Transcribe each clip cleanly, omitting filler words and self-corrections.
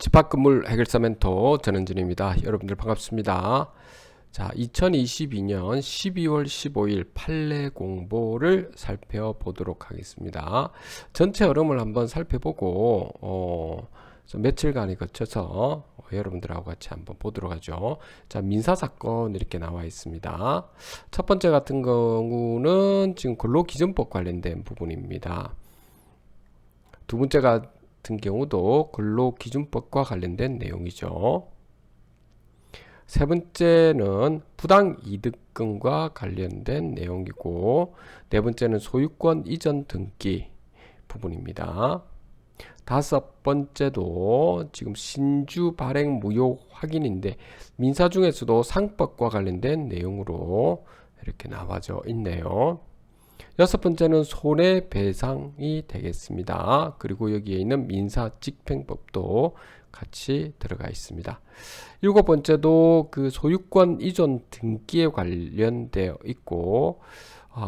집합건물 해결사 멘토 전은진입니다. 여러분들 반갑습니다. 자, 2022년 12월 15일 판례 공보를 살펴보도록 하겠습니다. 전체 흐름을 한번 살펴보고 좀 며칠간에 거쳐서 여러분들하고 같이 한번 보도록 하죠. 자, 민사사건 이렇게 나와 있습니다. 첫 번째 같은 경우는 지금 근로기준법 관련된 부분입니다. 두 번째가 같은 경우도 근로기준법과 관련된 내용이죠. 세 번째는 부당이득금과 관련된 내용이고, 네 번째는 소유권 이전 등기 부분입니다. 다섯 번째도 지금 신주 발행 무효 확인인데 민사 중에서도 상법과 관련된 내용으로 이렇게 나와져 있네요. 여섯 번째는 손해배상이 되겠습니다. 그리고 여기에 있는 민사집행법도 같이 들어가 있습니다. 일곱 번째도 그 소유권 이전 등기에 관련되어 있고,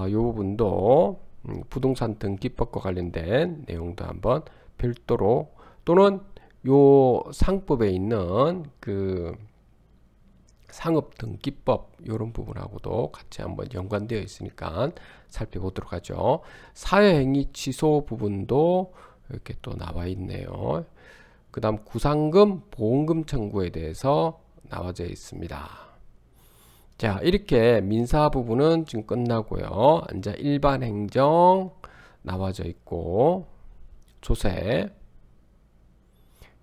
이 부분도 부동산 등기법과 관련된 내용도 한번 별도로, 또는 요 상법에 있는 그 상업등기법 이런 부분하고도 같이 한번 연관되어 있으니까 살펴보도록 하죠. 사회행위 취소 부분도 이렇게 또 나와 있네요. 그 다음 구상금, 보험금 청구에 대해서 나와져 있습니다. 자, 이렇게 민사 부분은 지금 끝나고요. 이제 일반 행정 나와져 있고, 조세,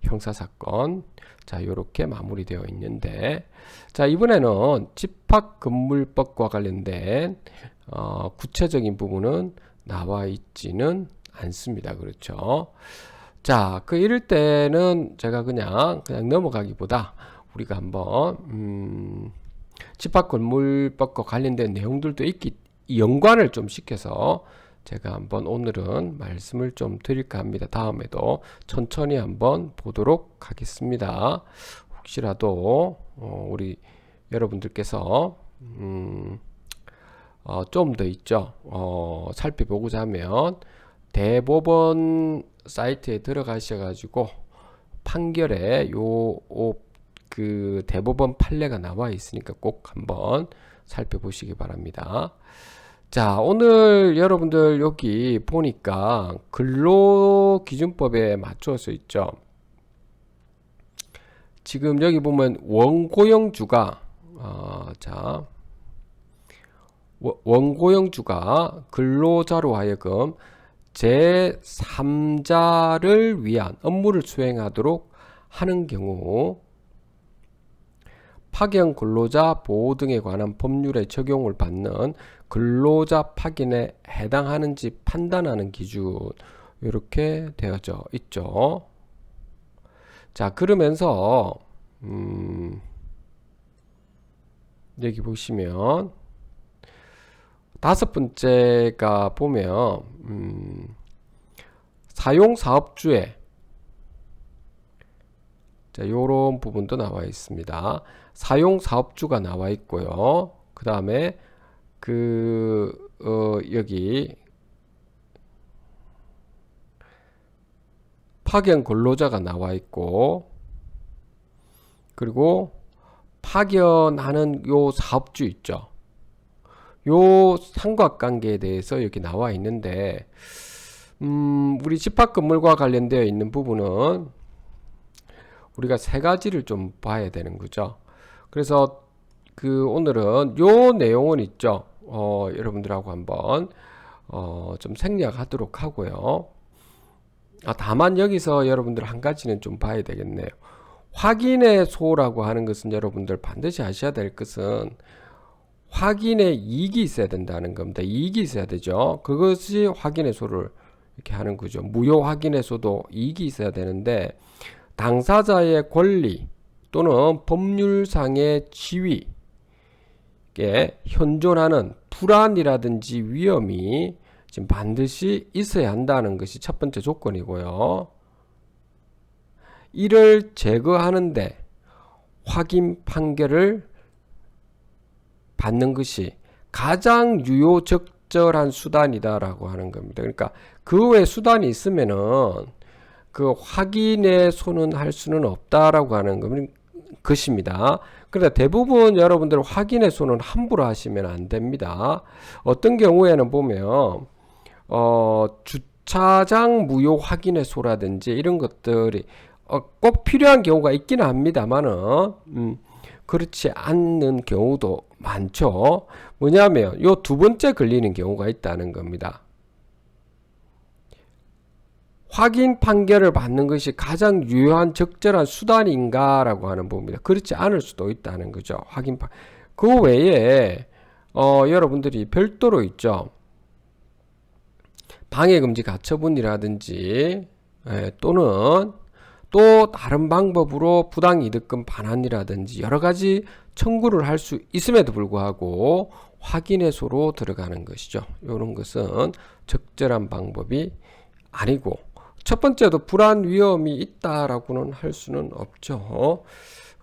형사사건, 자, 요렇게 마무리되어 있는데, 자, 이번에는 집합건물법과 관련된 구체적인 부분은 나와 있지는 않습니다. 그렇죠? 자, 이럴 때는 제가 그냥 넘어가기보다 우리가 한번 집합건물법과 관련된 내용들도 연관을 좀 시켜서 제가 한번 오늘은 말씀을 좀 드릴까 합니다. 다음에도 천천히 한번 보도록 하겠습니다. 혹시라도 우리 여러분들께서 좀 더 있죠. 살펴보고자 하면 대법원 사이트에 들어가셔가지고 판결에 그 대법원 판례가 나와 있으니까 꼭 한번 살펴보시기 바랍니다. 자, 오늘 여러분들 여기 보니까 근로기준법에 맞춰서 있죠. 지금 여기 보면 원고용주가 원고용주가 근로자로 하여금 제3자를 위한 업무를 수행하도록 하는 경우 파견 근로자 보호 등에 관한 법률의 적용을 받는 근로자 파견에 해당하는지 판단하는 기준, 이렇게 되어져 있죠. 자, 그러면서 여기 보시면 다섯 번째가 보면 사용사업주의, 자, 요런 부분도 나와 있습니다. 사용사업주가 나와 있고요. 그 다음에 여기 파견 근로자가 나와 있고, 그리고 파견하는 요 사업주 있죠. 요 삼각관계에 대해서 여기 나와 있는데, 우리 집합건물과 관련되어 있는 부분은 우리가 세 가지를 좀 봐야 되는 거죠. 그래서 오늘은 요 내용은 있죠. 여러분들하고 한번 좀 생략하도록 하고요. 다만 여기서 여러분들 한 가지는 좀 봐야 되겠네요. 확인의 소라고 하는 것은 여러분들 반드시 아셔야 될 것은 확인의 이익이 있어야 된다는 겁니다. 이익이 있어야 되죠. 그것이 확인의 소를 이렇게 하는 거죠. 무효 확인의 소도 이익이 있어야 되는데, 당사자의 권리 또는 법률상의 지위에 현존하는 불안이라든지 위험이 지금 반드시 있어야 한다는 것이 첫 번째 조건이고요. 이를 제거하는데 확인 판결을 받는 것이 가장 유효 적절한 수단이다라고 하는 겁니다. 그러니까 그 외 수단이 있으면은 그 확인의 손은 할 수는 없다라고 하는 것입니다. 그런데 대부분 여러분들 확인의 손은 함부로 하시면 안 됩니다. 어떤 경우에는 보면 주차장 무효 확인의 소라든지 이런 것들이 꼭 필요한 경우가 있기는 합니다만은 그렇지 않는 경우도 많죠. 뭐냐면 요 두 번째 걸리는 경우가 있다는 겁니다. 확인 판결을 받는 것이 가장 유효한 적절한 수단인가라고 하는 부분입니다. 그렇지 않을 수도 있다는 거죠. 그 외에 여러분들이 별도로 있죠. 방해금지 가처분이라든지 또는 또 다른 방법으로 부당이득금 반환이라든지 여러가지 청구를 할 수 있음에도 불구하고 확인해소로 들어가는 것이죠. 이런 것은 적절한 방법이 아니고, 첫 번째도 불안 위험이 있다라고는 할 수는 없죠.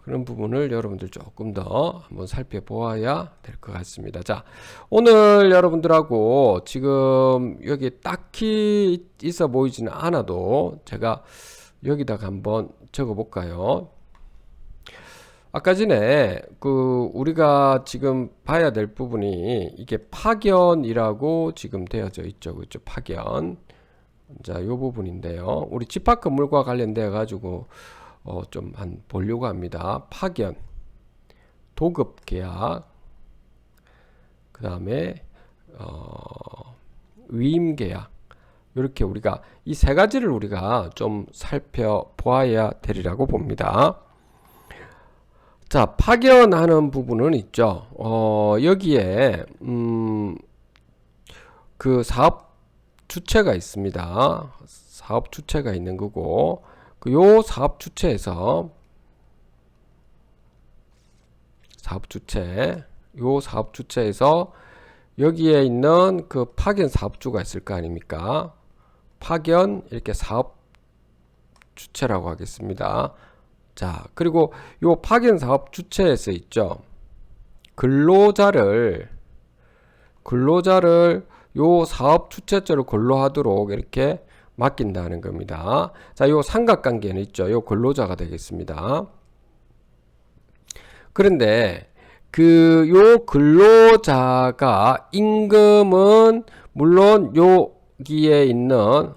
그런 부분을 여러분들 조금 더 한번 살펴보아야 될 것 같습니다. 자, 오늘 여러분들하고 지금 여기 딱히 있어 보이지는 않아도 제가 여기다가 한번 적어 볼까요? 아까 전에 우리가 지금 봐야 될 부분이 이게 파견이라고 지금 되어져 있죠. 그렇죠? 파견. 자, 요 부분인데요. 우리 집합 건물과 관련돼 가지고 좀 보려고 합니다. 파견, 도급 계약, 그 다음에 위임 계약. 이렇게 우리가 이 세 가지를 우리가 좀 살펴보아야 되리라고 봅니다. 자, 파견하는 부분은 있죠. 여기에 그 사업 주체가 있습니다. 사업 주체가 있는 거고, 요 사업 주체에서 요 사업 주체에서 여기에 있는 그 파견 사업주가 있을 거 아닙니까? 파견 이렇게 사업 주체라고 하겠습니다. 자, 그리고 요 파견 사업 주체에서 있죠. 근로자를 요 사업 주체자로 근로하도록 이렇게 맡긴다는 겁니다. 자, 요 삼각관계는 있죠. 요 근로자가 되겠습니다. 그런데 요 근로자가 임금은 물론 여기에 있는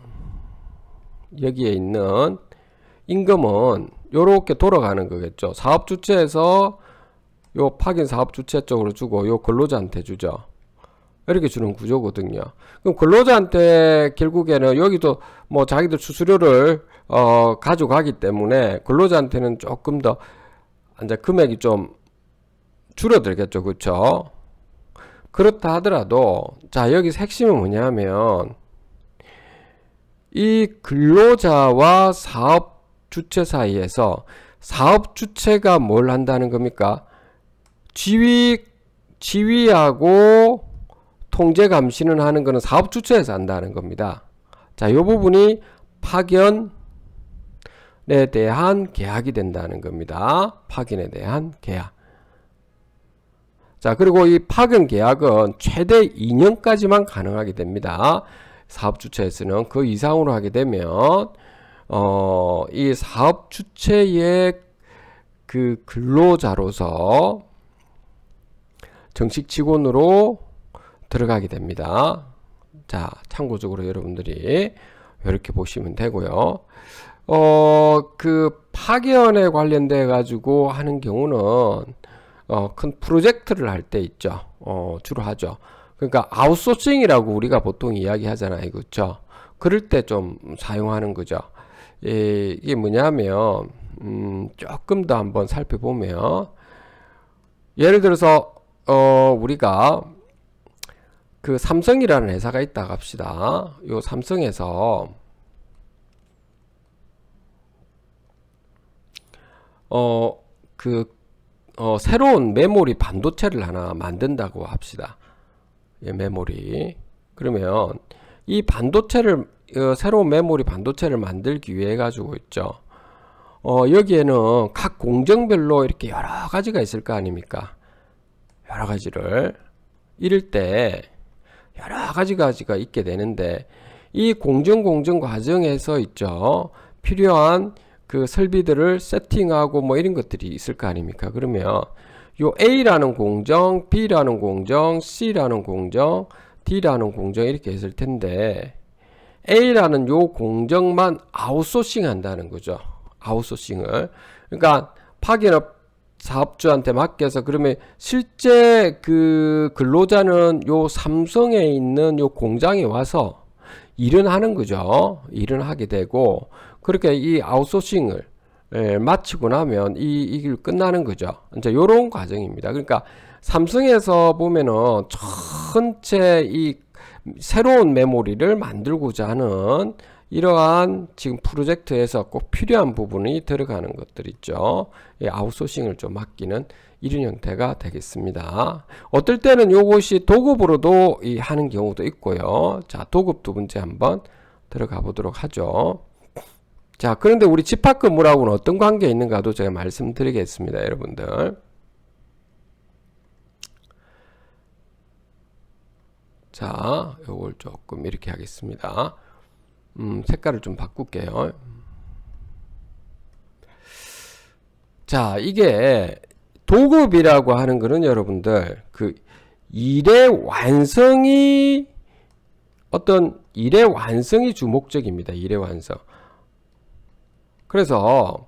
임금은 요렇게 돌아가는 거겠죠. 사업 주체에서 요 파견 사업 주체 쪽으로 주고 요 근로자한테 주죠. 이렇게 주는 구조거든요. 그럼 근로자한테 결국에는 여기도 뭐 자기들 수수료를 가져가기 때문에 근로자한테는 조금 더 이제 금액이 좀 줄어들겠죠. 그렇죠? 그렇다 하더라도 자, 여기 핵심은 뭐냐면 이 근로자와 사업 주체 사이에서 사업 주체가 뭘 한다는 겁니까? 지휘하고 통제 감시는 하는 거는 사업 주체에서 한다는 겁니다. 자, 이 부분이 파견에 대한 계약이 된다는 겁니다. 파견에 대한 계약. 자, 그리고 이 파견 계약은 최대 2년까지만 가능하게 됩니다. 사업 주체에서는 그 이상으로 하게 되면 이 사업 주체의 그 근로자로서 정식 직원으로 들어가게 됩니다. 자, 참고적으로 여러분들이 이렇게 보시면 되고요. 그 파견에 관련돼 가지고 하는 경우는 큰 프로젝트를 할 때 있죠. 주로 하죠. 그러니까 아웃소싱이라고 우리가 보통 이야기하잖아요. 그렇죠? 그럴 때 좀 사용하는 거죠. 이게 뭐냐면 조금 더 한번 살펴보면 예를 들어서 우리가 그 삼성이라는 회사가 있다고 합시다. 요 삼성에서 새로운 메모리 반도체를 하나 만든다고 합시다. 예, 메모리. 그러면 이 반도체를 새로운 메모리 반도체를 만들기 위해 가지고 있죠. 여기에는 각 공정별로 이렇게 여러 가지가 있을 거 아닙니까? 여러 가지를 이럴 때 여러 가지가 있게 되는데 이 공정 과정에서 있죠. 필요한 그 설비들을 세팅하고 뭐 이런 것들이 있을 거 아닙니까? 그러면 요 A라는 공정, B라는 공정, C라는 공정, D라는 공정 이렇게 있을 텐데 A라는 요 공정만 아웃소싱 한다는 거죠. 아웃소싱을. 그러니까 파견업 사업주한테 맡겨서 그러면 실제 그 근로자는 요 삼성에 있는 요 공장에 와서 일은 하는 거죠. 일은 하게 되고 그렇게 이 아웃소싱을 마치고 나면 이 일 끝나는 거죠. 이제 요런 과정입니다. 그러니까 삼성에서 보면은 전체 이 새로운 메모리를 만들고자 하는 이러한 지금 프로젝트에서 꼭 필요한 부분이 들어가는 것들 있죠. 아웃소싱을 좀 맡기는 이런 형태가 되겠습니다. 어떨 때는 요것이 도급으로도 하는 경우도 있고요. 자, 도급 두 번째 한번 들어가 보도록 하죠. 자, 그런데 우리 집합근무라고는 어떤 관계에 있는가도 제가 말씀드리겠습니다, 여러분들. 자, 요걸 조금 이렇게 하겠습니다. 색깔을 좀 바꿀게요. 자, 이게 도급이라고 하는 거는 여러분들 그 일의 완성이 어떤 일의 완성이 주목적입니다. 일의 완성. 그래서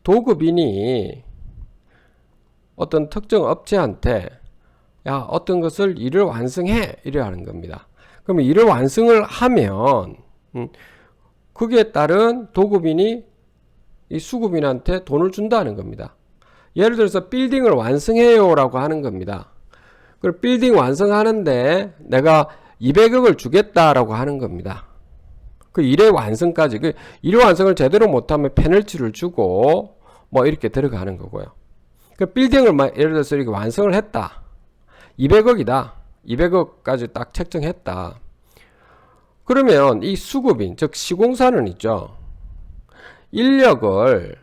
도급인이 어떤 특정 업체한테 야, 어떤 것을 일을 완성해 이래 하는 겁니다. 그러면 일을 완성을 하면 거기에 따른 도급인이 이 수급인한테 돈을 준다는 겁니다. 예를 들어서 빌딩을 완성해요 라고 하는 겁니다. 그럼 빌딩 완성하는데 내가 200억을 주겠다라고 하는 겁니다. 그 일의 완성까지, 그 일의 완성을 제대로 못하면 페널티를 주고 뭐 이렇게 들어가는 거고요. 그 빌딩을 예를 들어서 이렇게 완성을 했다. 200억이다. 200억까지 딱 책정했다. 그러면 이 수급인, 즉 시공사는 있죠. 인력을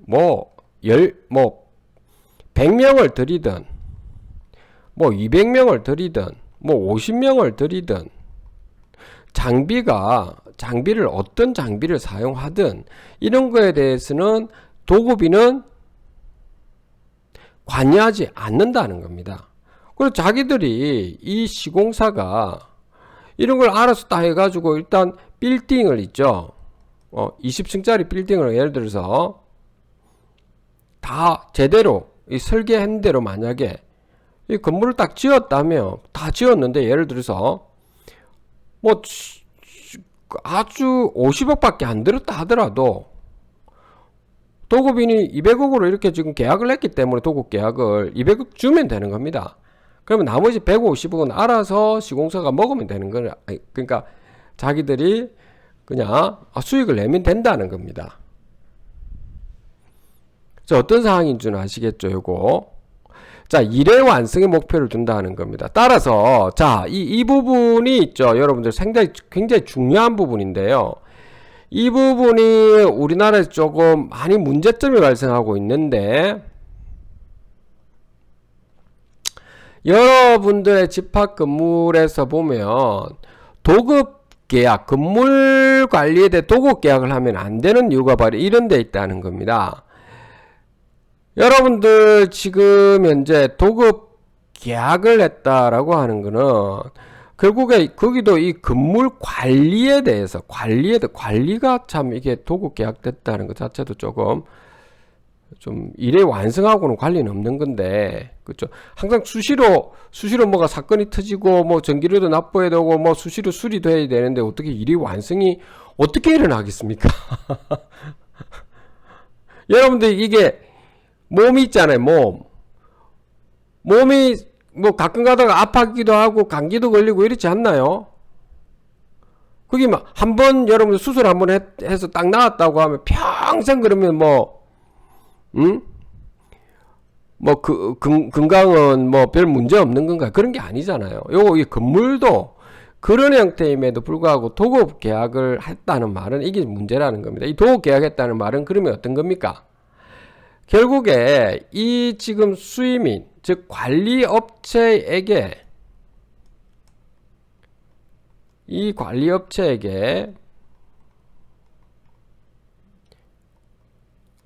뭐 100명을 들이든 뭐 200명을 들이든 뭐 50명을 들이든 장비를 어떤 장비를 사용하든 이런 거에 대해서는 도급인은 관여하지 않는다는 겁니다. 그리고 자기들이 이 시공사가 이런 걸 알아서 다 해가지고 일단 빌딩을 있죠. 20층짜리 빌딩을 예를 들어서 다 제대로 이 설계한 대로 만약에 이 건물을 딱 지었다면 다 지었는데 예를 들어서 뭐 아주 50억밖에 안 들었다 하더라도 도급인이 200억으로 이렇게 지금 계약을 했기 때문에 도급 계약을 200억 주면 되는 겁니다. 그러면 나머지 150억은 알아서 시공사가 먹으면 되는 거예요. 그러니까 자기들이 그냥 수익을 내면 된다는 겁니다. 자, 어떤 상황인 줄 아시겠죠, 요거. 자, 일의 완성의 목표를 둔다는 겁니다. 따라서, 자, 이 부분이 있죠. 여러분들 굉장히 중요한 부분인데요. 이 부분이 우리나라에서 조금 많이 문제점이 발생하고 있는데, 여러분들의 집합 건물에서 보면 도급 계약, 건물 관리에 대해 도급 계약을 하면 안 되는 이유가 바로 이런 데 있다는 겁니다. 여러분들 지금 현재 도급 계약을 했다라고 하는 거는 결국에 거기도 이 건물 관리에 대해서 관리가 참 이게 도급 계약됐다는 것 자체도 조금 좀 일의 완성하고는 관련이 없는 건데, 그렇죠? 항상 수시로 뭐가 사건이 터지고 뭐 전기료도 납부해야 되고 뭐 수시로 수리도 해야 되는데 어떻게 일의 완성이 어떻게 일어나겠습니까? 여러분들 이게 몸이 있잖아요. 몸이 뭐 가끔 가다가 아파기도 하고 감기도 걸리고 이렇지 않나요? 그게 막 한번 여러분들 수술 한번 해서 딱 나았다고 하면 평생 그러면 건강은 뭐 별 문제 없는 건가? 그런 게 아니잖아요. 이 건물도 그런 형태임에도 불구하고 도급 계약을 했다는 말은 이게 문제라는 겁니다. 이 도급 계약했다는 말은 그러면 어떤 겁니까? 결국에 이 지금 수임인, 즉 관리업체에게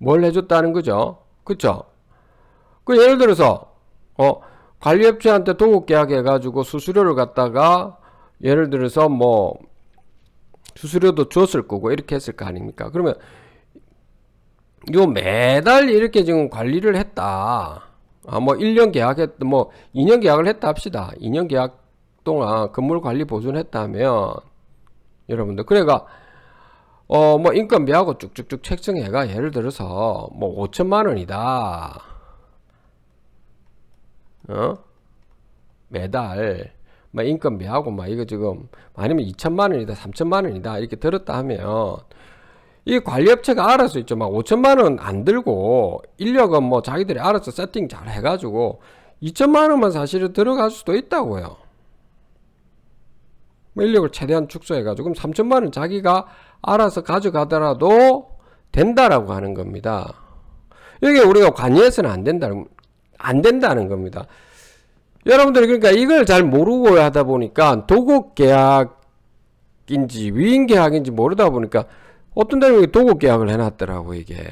뭘 해줬다는 거죠. 그쵸? 그 예를 들어서 관리업체한테 도급 계약해가지고 수수료를 갖다가 예를 들어서 뭐 수수료도 줬을 거고 이렇게 했을 거 아닙니까? 그러면 요 매달 이렇게 지금 관리를 했다. 뭐 1년 계약했, 뭐 2년 계약을 했다 합시다. 2년 계약 동안 건물 관리 보존 했다면 여러분들 그래가 뭐 인건비하고 쭉쭉쭉 책정해가 예를 들어서 뭐 5천만 원이다. 매달 뭐 인건비하고 막 이거 지금 아니면 2천만 원이다 3천만 원이다 이렇게 들었다 하면 이 관리업체가 알아서 있죠. 막 5천만 원 안 들고 인력은 뭐 자기들이 알아서 세팅 잘 해가지고 2천만 원만 사실은 들어갈 수도 있다고요. 뭐 인력을 최대한 축소해가지고 그럼 3천만 원 자기가 알아서 가져가더라도 된다라고 하는 겁니다. 이게 우리가 관리해서는 안 된다는 겁니다. 여러분들이 그러니까 이걸 잘 모르고 하다 보니까 도급 계약인지 위임 계약인지 모르다 보니까 어떤 데는 도급 계약을 해놨더라고 이게.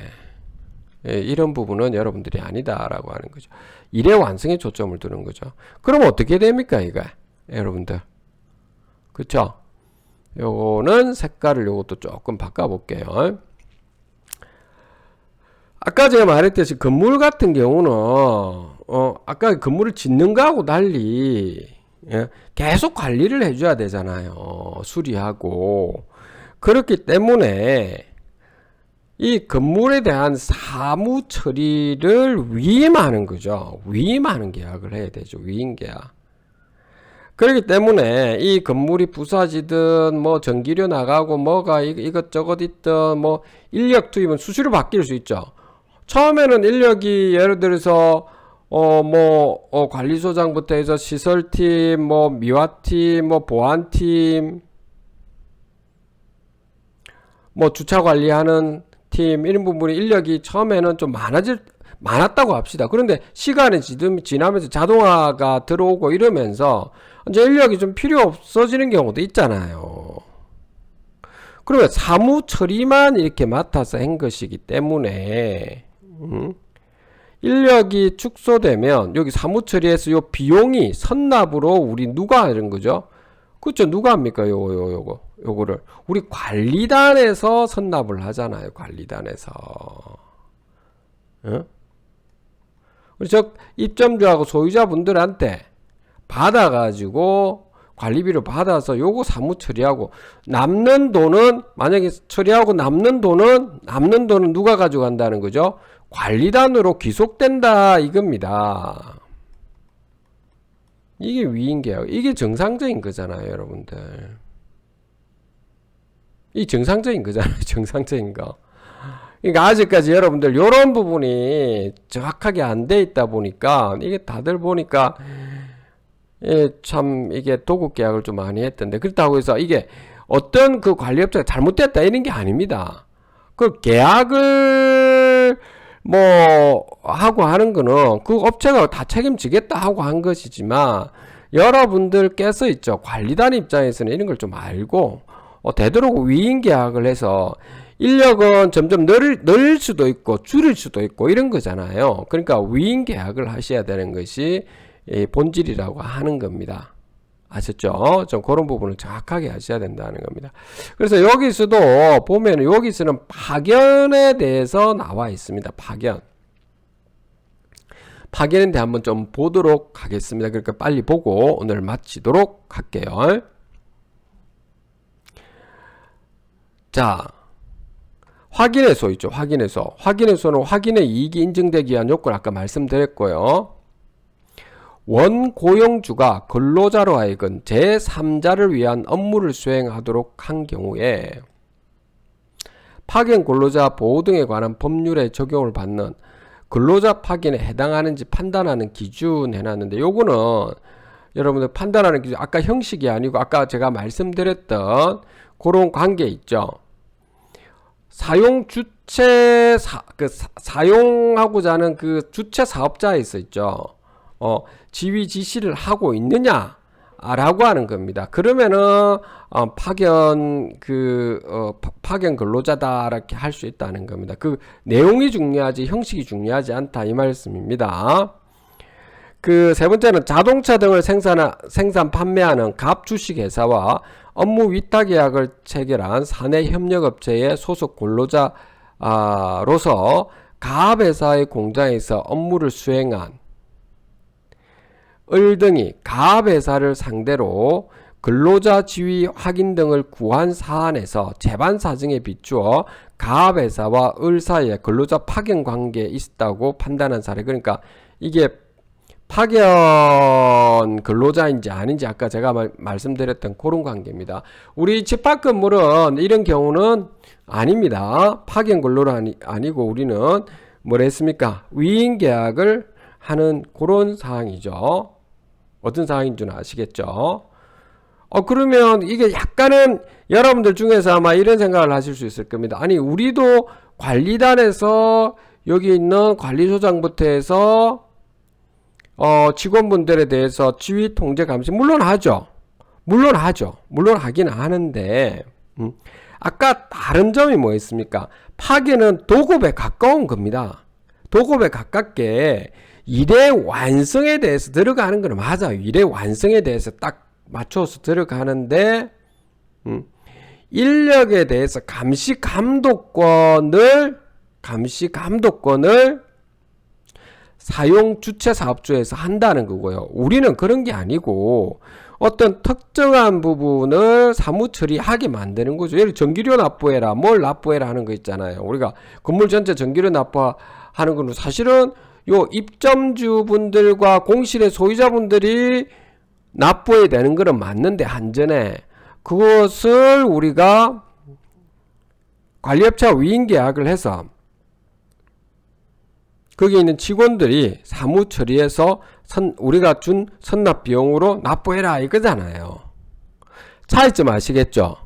이런 부분은 여러분들이 아니다라고 하는 거죠. 일의 완성에 초점을 두는 거죠. 그럼 어떻게 됩니까 이거 여러분들? 그쵸? 요거는 색깔을 요것도 조금 바꿔볼게요. 아까 제가 말했듯이 건물 같은 경우는 아까 건물을 짓는 거하고 달리 계속 관리를 해줘야 되잖아요. 수리하고. 그렇기 때문에 이 건물에 대한 사무 처리를 위임하는 거죠. 위임하는 계약을 해야 되죠. 위임 계약. 그렇기 때문에 이 건물이 부서지든 뭐 전기료 나가고 뭐가 이것저것 있든 뭐 인력 투입은 수시로 바뀔 수 있죠. 처음에는 인력이 예를 들어서 관리소장부터 해서 시설팀, 뭐 미화팀, 뭐 보안팀, 뭐 주차 관리하는 팀 이런 부분이 인력이 처음에는 좀 많았다고 합시다. 그런데 시간이 지나면서 자동화가 들어오고 이러면서 이제 인력이 좀 필요 없어지는 경우도 있잖아요. 그러면 사무 처리만 이렇게 맡아서 한 것이기 때문에 인력이 축소되면 여기 사무 처리에서 요 비용이 선납으로 우리 누가 하는 거죠? 그쵸? 누가 합니까? 요거를 우리 관리단에서 선납을 하잖아요. 관리단에서. 우리 입점주하고 소유자분들한테 받아가지고 관리비를 받아서 요거 사무 처리하고 남는 돈은 만약에 처리하고 남는 돈은 누가 가져간다는 거죠? 관리단으로 귀속된다 이겁니다. 이게 위임계약. 이게 정상적인 거잖아요, 여러분들. 이 정상적인 거잖아요, 정상적인 거. 그러니까 아직까지 여러분들 요런 부분이 정확하게 안 돼 있다 보니까 이게 다들 보니까 참 이게 도급 계약을 좀 많이 했던데 그렇다고 해서 이게 어떤 그 관리업체가 잘못됐다 이런 게 아닙니다. 그 계약을 뭐 하고 하는 거는 그 업체가 다 책임지겠다 하고 한 것이지만 여러분들께서 있죠 관리단 입장에서는 이런 걸 좀 알고 되도록 위임 계약을 해서 인력은 점점 늘 수도 있고 줄일 수도 있고 이런 거잖아요. 그러니까 위임 계약을 하셔야 되는 것이 본질이라고 하는 겁니다. 아셨죠? 좀 그런 부분을 정확하게 하셔야 된다는 겁니다. 그래서 여기서도 보면 여기서는 파견에 대해서 나와 있습니다. 파견에 대해 한번 좀 보도록 하겠습니다. 그러니까 빨리 보고 오늘 마치도록 할게요. 자, 확인해소 있죠. 확인해소는 확인의 이익이 인정되기 위한 요건 아까 말씀드렸고요. 원고용주가 근로자로 하여금 제3자를 위한 업무를 수행하도록 한 경우에 파견 근로자 보호 등에 관한 법률에 적용을 받는 근로자 파견에 해당하는지 판단하는 기준 해놨는데 요거는 여러분들 판단하는 기준 아까 형식이 아니고 아까 제가 말씀드렸던 그런 관계 있죠. 사용하고자 하는 그 주체 사업자에 있죠. 지휘 지시를 하고 있느냐 라고 하는 겁니다. 그러면은 파견 근로자다 이렇게 할 수 있다는 겁니다. 그 내용이 중요하지 형식이 중요하지 않다 이 말씀입니다. 그 세 번째는 자동차 등을 생산 판매하는 갑 주식회사와 업무 위탁 계약을 체결한 사내 협력업체의 소속 근로자로서 갑 회사의 공장에서 업무를 수행한 을 등이 갑 회사를 상대로 근로자 지위 확인 등을 구한 사안에서 재반 사정에 비추어 갑 회사와 을 사이에 근로자 파견 관계에 있었다고 판단한 사례. 그러니까 이게 파견 근로자인지 아닌지 아까 제가 말씀드렸던 그런 관계입니다. 우리 집합 건물은 이런 경우는 아닙니다. 파견 근로가 아니고 우리는 뭘 했습니까? 위임 계약을 하는 그런 사항이죠. 어떤 사항인 줄 아시겠죠? 그러면 이게 약간은 여러분들 중에서 아마 이런 생각을 하실 수 있을 겁니다. 아니, 우리도 관리단에서 여기 있는 관리소장부터 해서 직원분들에 대해서 지휘 통제 감시 물론 하죠. 물론 하긴 하는데 아까 다른 점이 뭐였습니까? 파견은 도급에 가까운 겁니다. 도급에 가깝게 일의 완성에 대해서 들어가는 건 맞아요. 일의 완성에 대해서 딱 맞춰서 들어가는데 인력에 대해서 감시 감독권을 사용 주체 사업주에서 한다는 거고요. 우리는 그런 게 아니고 어떤 특정한 부분을 사무 처리하게 만드는 거죠. 예를 들어 전기료 납부해라, 뭘 납부해라 하는 거 있잖아요. 우리가 건물 전체 전기료 납부하는 거는 사실은 요 입점주분들과 공실의 소유자분들이 납부해야 되는 거는 맞는데 한전에 그것을 우리가 관리업체와 위임 계약을 해서 거기에 있는 직원들이 사무 처리해서 우리가 준 선납 비용으로 납부해라 이거잖아요. 차이점 아시겠죠?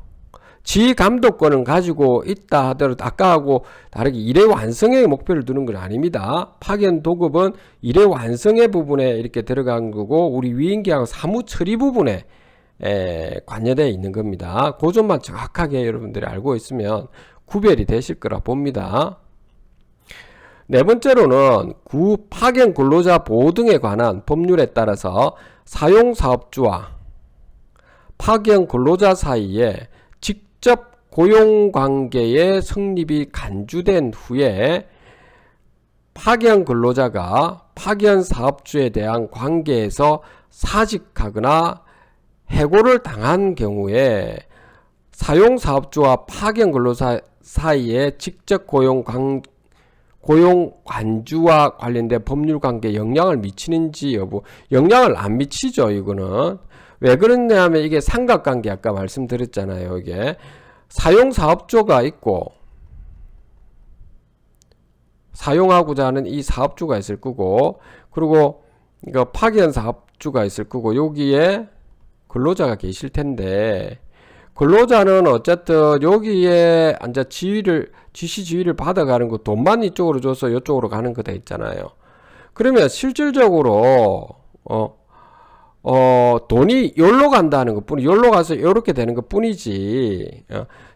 지휘 감독권을 가지고 있다 하더라도 아까하고 다르게 일의 완성의 목표를 두는 건 아닙니다. 파견 도급은 일의 완성의 부분에 이렇게 들어간 거고 우리 위임계약 사무 처리 부분에 관여되어 있는 겁니다. 그 점만 정확하게 여러분들이 알고 있으면 구별이 되실 거라 봅니다. 네 번째로는 파견 근로자 보호 등에 관한 법률에 따라서 사용사업주와 파견 근로자 사이에 직접 고용관계의 성립이 간주된 후에 파견 근로자가 파견 사업주에 대한 관계에서 사직하거나 해고를 당한 경우에 사용사업주와 파견 근로자 사이에 직접 고용 관주와 관련된 법률 관계에 영향을 미치는지 여부, 영향을 안 미치죠. 이거는 왜 그러냐면 이게 삼각관계 아까 말씀드렸잖아요. 이게 사용사업주가 있고 사용하고자 하는 이 사업주가 있을 거고 그리고 이거 파견 사업주가 있을 거고 여기에 근로자가 계실 텐데 근로자는 어쨌든 여기에 앉아 지시 지휘를 받아가는 거 돈만 이쪽으로 줘서 이쪽으로 가는 거 돼 있잖아요. 그러면 실질적으로 돈이 여기로 간다는 것 뿐이 여기로 가서 이렇게 되는 것 뿐이지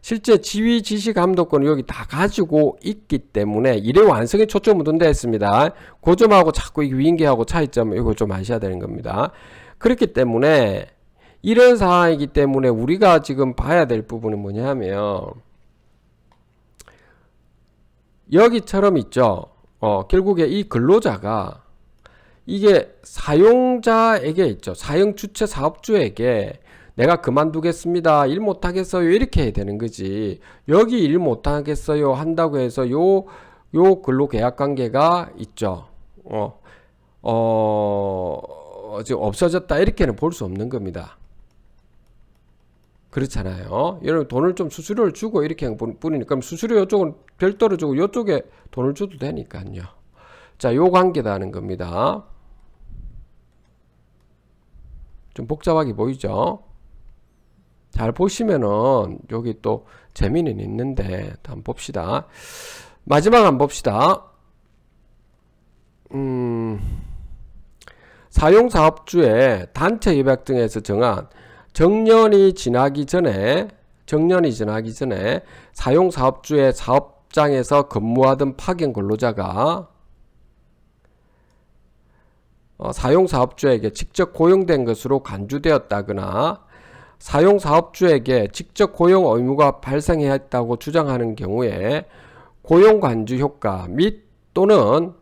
실제 지휘 지시 감독권을 여기 다 가지고 있기 때문에 일의 완성에 초점을 둔다 했습니다. 그 점하고 자꾸 이 위임계하고 차이점 이걸 좀 아셔야 되는 겁니다. 그렇기 때문에 이런 상황이기 때문에 우리가 지금 봐야 될 부분은 뭐냐면 여기처럼 있죠. 결국에 이 근로자가 이게 사용자에게 있죠. 사용 주체 사업주에게 내가 그만두겠습니다. 일 못하겠어요. 이렇게 해야 되는 거지. 여기 일 못하겠어요. 한다고 해서 요 근로계약관계가 있죠. 지금 없어졌다. 이렇게는 볼 수 없는 겁니다. 그렇잖아요. 여러분 돈을 좀 수수료를 주고 이렇게 한 뿐이니까 그럼 수수료 이쪽은 별도로 주고 이쪽에 돈을 줘도 되니까요. 자, 요 관계다 하는 겁니다. 좀 복잡하게 보이죠? 잘 보시면은 여기 또 재미는 있는데 한번 봅시다. 마지막 한번 봅시다. 사용사업주의 단체 협약 등에서 정한 정년이 지나기 전에 사용사업주의 사업장에서 근무하던 파견 근로자가 사용사업주에게 직접 고용된 것으로 간주되었다거나 사용사업주에게 직접 고용 의무가 발생했다고 주장하는 경우에 고용간주 효과 및 또는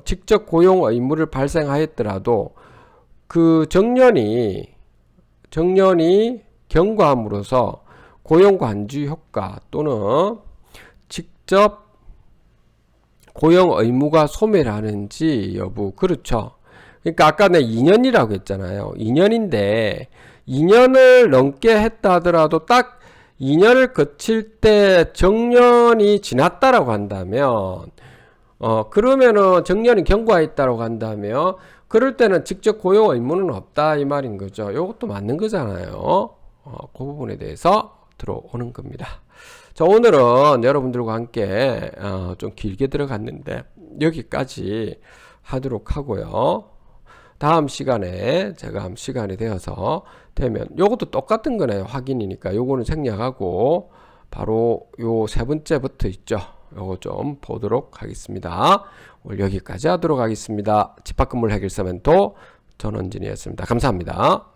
직접 고용 의무를 발생하였더라도 그 정년이 경과함으로써 고용간주 효과 또는 직접 고용 의무가 소멸하는지 여부. 그렇죠. 그러니까 아까 내 2년이라고 했잖아요. 2년인데 2년을 넘게 했다 하더라도 딱 2년을 거칠 때 정년이 지났다라고 한다면 그러면은 정년이 경과했다라고 한다면 그럴 때는 직접 고용 의무는 없다 이 말인 거죠. 이것도 맞는 거잖아요. 그 부분에 대해서 들어오는 겁니다. 자, 오늘은 여러분들과 함께 좀 길게 들어갔는데 여기까지 하도록 하고요. 다음 시간에 제가 시간이 되면 요것도 똑같은 거네요. 확인이니까 요거는 생략하고 바로 요 세 번째부터 있죠. 요거 좀 보도록 하겠습니다. 오늘 여기까지 하도록 하겠습니다. 집합근무를 해결사 멘토 전원진이었습니다. 감사합니다.